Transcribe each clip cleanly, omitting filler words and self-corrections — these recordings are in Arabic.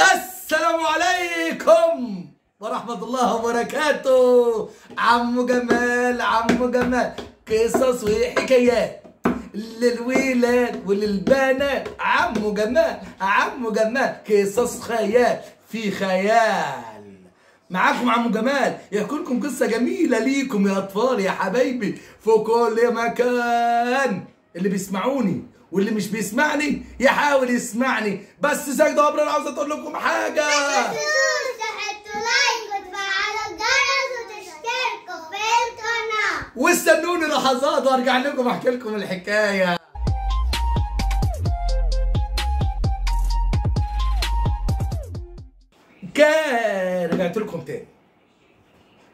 السلام عليكم ورحمة الله وبركاته. عمو جمال قصص وحكايات للولاد وللبنات. عمو جمال قصص خيال في خيال. معاكم عمو جمال يحكي لكم قصة جميلة ليكم يا أطفال يا حبايبي في كل مكان. اللي بيسمعوني واللي مش بيسمعني يحاول يسمعني. بس سيدة عمرو أنا عاوز أقول لكم حاجة. تحطوا لايك وتفعلوا الجرس وتشتركوا في القناة واستنوني لحظات وارجع لكم احكي لكم الحكايه. رجعت لكم تاني.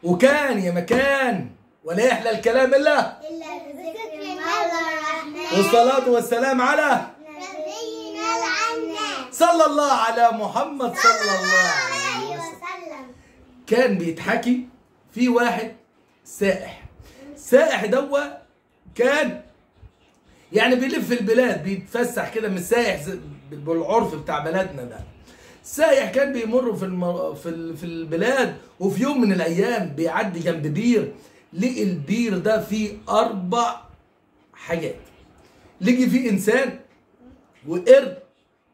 وكان يا مكان ولا يحلى الكلام الا بذكر الله الرحمن والصلاه والسلام على نبينا العناب صلى الله على محمد صلى الله عليه عليه وسلم. وسلم. كان بيتحكي في واحد سائح دوا كان يعني بيلف في البلاد بيتفسح كده، مش سايح بالعرف بتاع بلدنا ده. سايح كان بيمر في البلاد، وفي يوم من الايام بيعدي جنب بير. لقي البير ده فيه 4 حاجات. لقي فيه انسان وقرد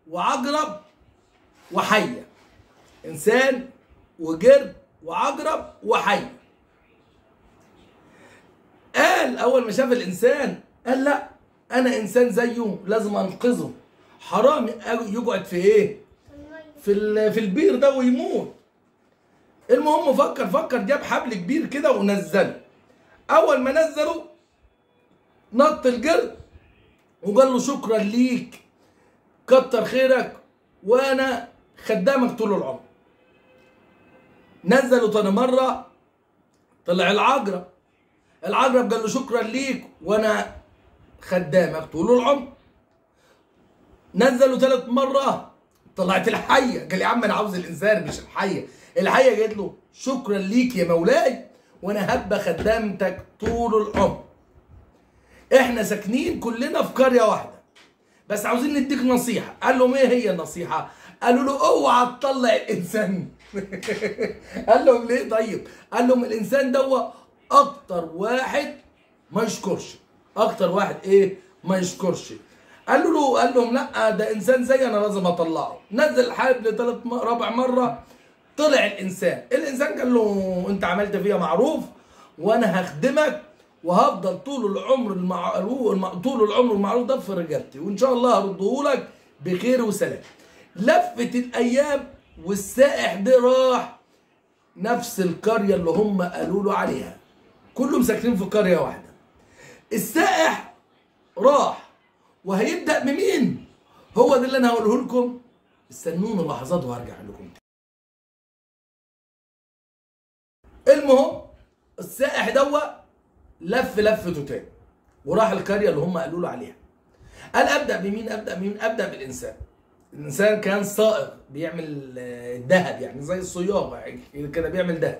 وعقرب وحيه. انسان وقرد وعقرب وحيه. قال اول ما شاف الانسان قال لا، انا انسان زيه لازم انقذه. حرام يقعد في ايه؟ في البير ده ويموت. المهم فكر جاب حبل كبير كده ونزله. اول ما نزله نط القرد وقال له شكرا ليك، كتر خيرك وانا خدامك طول العمر. نزله تاني مره طلع العقرب قال له شكرا ليك وانا خدامك طول العمر. نزله 3 مرة طلعت الحية. قال يا عم انا عاوز الانسان مش الحية. الحية قالت له شكرا ليك يا مولاي وانا هبقى خدامتك طول العمر. احنا ساكنين كلنا في قرية واحدة بس عاوزين نديك نصيحة. قال لهم ايه هي النصيحة؟ قالوا له اوعى تطلع الانسان. قال لهم ليه طيب؟ قال لهم الانسان ده اكتر واحد ما يشكرش. اكتر واحد ايه؟ ما يشكرش. قال لهم لا ده انسان زي انا لازم اطلعه. نزل الحبل رابع مره طلع الانسان قال له انت عملت فيا معروف وانا هخدمك وهفضل طول العمر المعروف ده في رقبتي، وان شاء الله هرده لك بخير وسلام. لفت الايام والسائح ده راح نفس القريه اللي هم قالوا له عليها. كلهم ساكنين في قريه واحده. السائح راح وهيبدأ بمين؟ هو ده اللي انا هقوله لكم. استنوني لحظات وهرجع لكم تاني. المهم السائح لفته تاني وراح القريه اللي هم قالوا له عليها. قال ابدا بمين؟ ابدا بالانسان. الانسان كان صائغ بيعمل الذهب، يعني زي الصياغه كده بيعمل ذهب.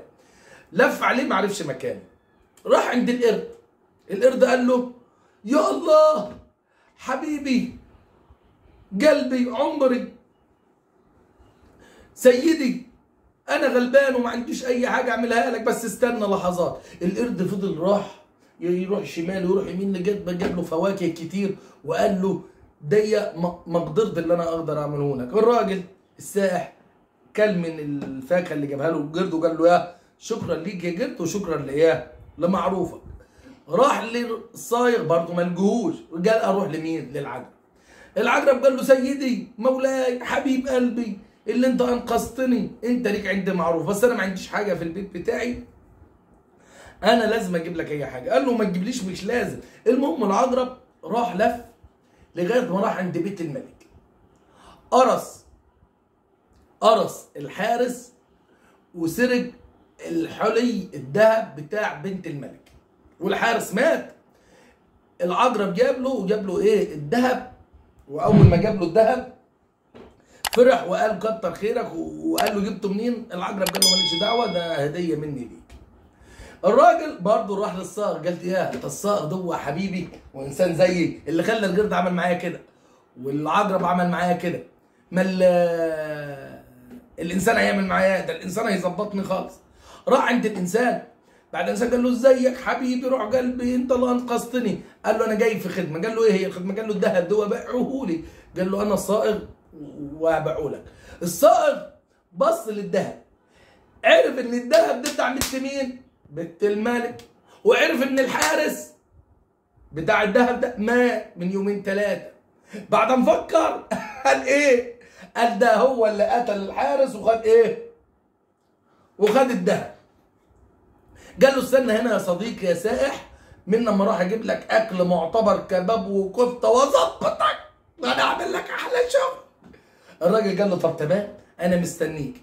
لف عليه ما عرفش مكانه. راح عند القرد قال له يا الله حبيبي قلبي عمري سيدي انا غلبان وما عنديش اي حاجه اعملها لك بس استنى لحظات. القرد فضل يروح شمال ويروح يمين لغايه جاب له فواكه كتير وقال له دي مقدرة اللي انا اقدر اعمله لك. الراجل السائح كل من الفاكهه اللي جابها له القرد وقال له يا شكرا ليك يا قرد وشكرا لايه لمعروفك. راح للصايغ برضه ما لقيهوش قال اروح لمين؟ للعقرب. العقرب قال له سيدي مولاي حبيب قلبي اللي انت انقذتني، انت ليك عندي معروف بس انا ما عنديش حاجه في البيت بتاعي، انا لازم اجيب لك اي حاجه. قال له ما تجيبليش مش لازم. المهم العقرب راح لف لغايه ما راح عند بيت الملك. قرص الحارس وسرق الحلي الذهب بتاع بنت الملك والحارس مات. العقرب جاب له ايه؟ الذهب. واول ما جاب له الذهب فرح وقال كتر خيرك وقال له جبته منين؟ العقرب قال له مالكش دعوه ده هديه مني ليك. الراجل برضه راح للصائغ قالت يا انت الصائغ ده حبيبي وانسان زيي اللي خلى القرد عمل معايا كده والعقرب عمل معايا كده. ما الانسان هيعمل معايا ده، الانسان هيظبطني خالص. راح عند الانسان، بعد الانسان قال له ازيك حبيبي روح قلبي انت اللي انقذتني. قال له انا جاي في خدمه. قال له ايه هي الخدمه؟ قال له الذهب ده بيعه لي. قال له انا الصائغ وابيعه لك. الصائغ بص للذهب، عرف ان الذهب ده بتاع بنت مين؟ بنت الملك. وعرف ان الحارس بتاع الذهب ده مات من يومين ثلاثه. بعد ما فكر قال ايه؟ قال ده هو اللي قتل الحارس وخد ايه؟ وخد الذهب. قال له استنى هنا يا صديقي يا سائح، من لما راح اجيب لك اكل معتبر كباب وكفته وظبطك انا اعمل لك احلى شغل. الراجل قال له طب تمام انا مستنيك.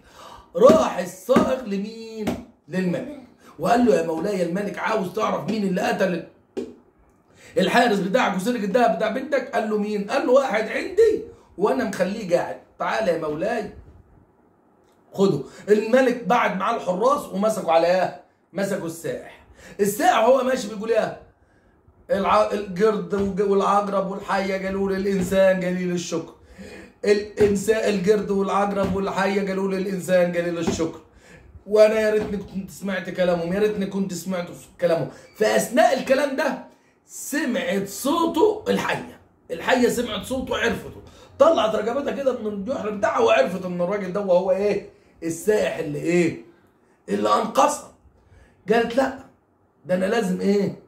راح الصائغ لمين؟ للملك، وقال له يا مولاي الملك عاوز تعرف مين اللي قتل الحارس بتاعك وسرق الذهب بتاع بنتك؟ قال له مين؟ قال له واحد عندي وانا مخليه قاعد. تعالى يا مولاي خده. الملك بعد معاه الحراس ومسكوا على ايه؟ مسكوا السائح. السائح هو ماشي بيقول ايه؟ القرد والعقرب والحيه قالوا للانسان قليل الشكر. الانسان القرد والعقرب والحيه قالوا للانسان قليل الشكر. وانا يا ريتني كنت سمعت كلامهم، يا ريتني كنت سمعت كلامهم. فاثناء الكلام ده سمعت صوته الحيه. الحيه سمعت صوته وعرفته، طلعت رقبتها كده من الجحر بتاعها وعرفت ان الراجل ده هو ايه؟ السائح اللي ايه؟ اللي انقذها. قالت لا ده انا لازم ايه؟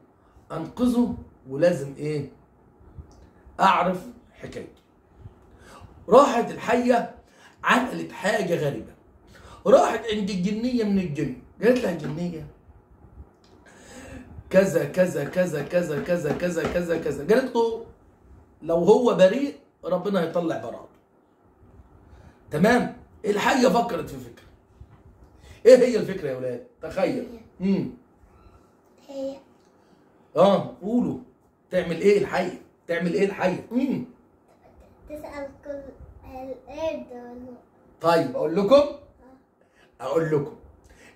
انقذه ولازم ايه؟ اعرف حكايته. راحت الحيه عملت حاجه غريبه. راحت عند الجنيه من الجن، قالت لها الجنيه كذا كذا كذا كذا كذا كذا كذا كذا. قالت له لو هو بريء ربنا هيطلع براءته. تمام؟ الحيه فكرت في فكره. ايه هي الفكره يا ولاد؟ تخيل. هي قولوا. تعمل ايه الحيه؟ تعمل ايه الحيه؟ تسأل كل القرد. طيب اقول لكم.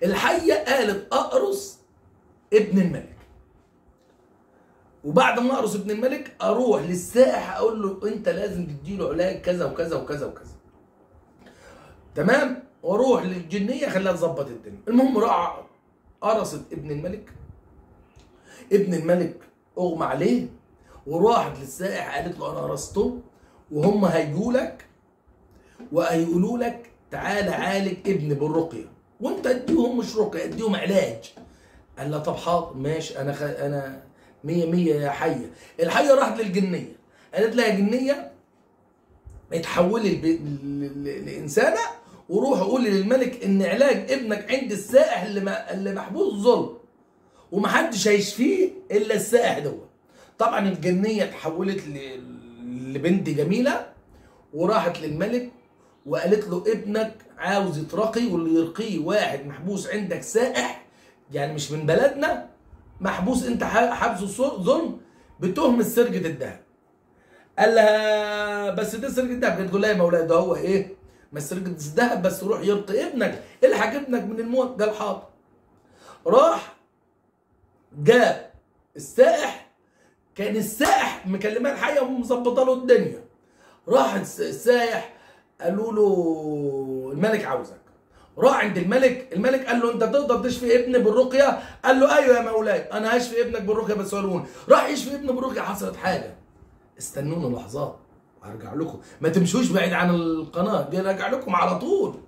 الحيه قالت اقرص ابن الملك، وبعد ما اقرص ابن الملك اروح للسائح اقول له انت لازم تديله علاج كذا وكذا وكذا وكذا. تمام؟ واروح للجنيه خليها تظبط الدنيا. المهم راح قرصت ابن الملك. ابن الملك اغمى عليه، وراحت للسائح قالت له انا قرصته وهم هيجوا لك وهيقولوا لك تعالى عالج ابني بالرقيه، وانت اديهم مش رقيه اديهم علاج. قال لها طب حاضر ماشي انا 100 100 يا حيه. الحيه راحت للجنيه قالت لها يا جنيه اتحولي لانسانه وروح قولي للملك ان علاج ابنك عند السائح اللي محبوس ظلم ومحدش هيشفيه الا السائح دوت. طبعا الجنيه اتحولت لبنت جميله وراحت للملك وقالت له ابنك عاوز يترقي واللي يرقيه واحد محبوس عندك سائح يعني مش من بلدنا، محبوس انت حبسه ظلم بتهمه سرقه الذهب. قال لها بس ده سرقه الذهب. قالت له لا يا مولاي ده هو ايه؟ ما سرقه الذهب بس روح يرقي ابنك، الحق ابنك من الموت. قال حاضر. راح جاب السائح، كان السائح مكلماه الحيه ومظبطه له الدنيا. راح السائح قالوا له الملك عاوزك. راح عند الملك، الملك قال له انت تقدر تشفي ابني بالرقيه؟ قال له ايوه يا مولاي انا هشفي ابنك بالرقيه بس سالوني. راح يشفي ابنه بالرقيه حصلت حاجه. استنوني لحظات وهرجع لكم، ما تمشوش بعيد عن القناه دي، راجع لكم على طول.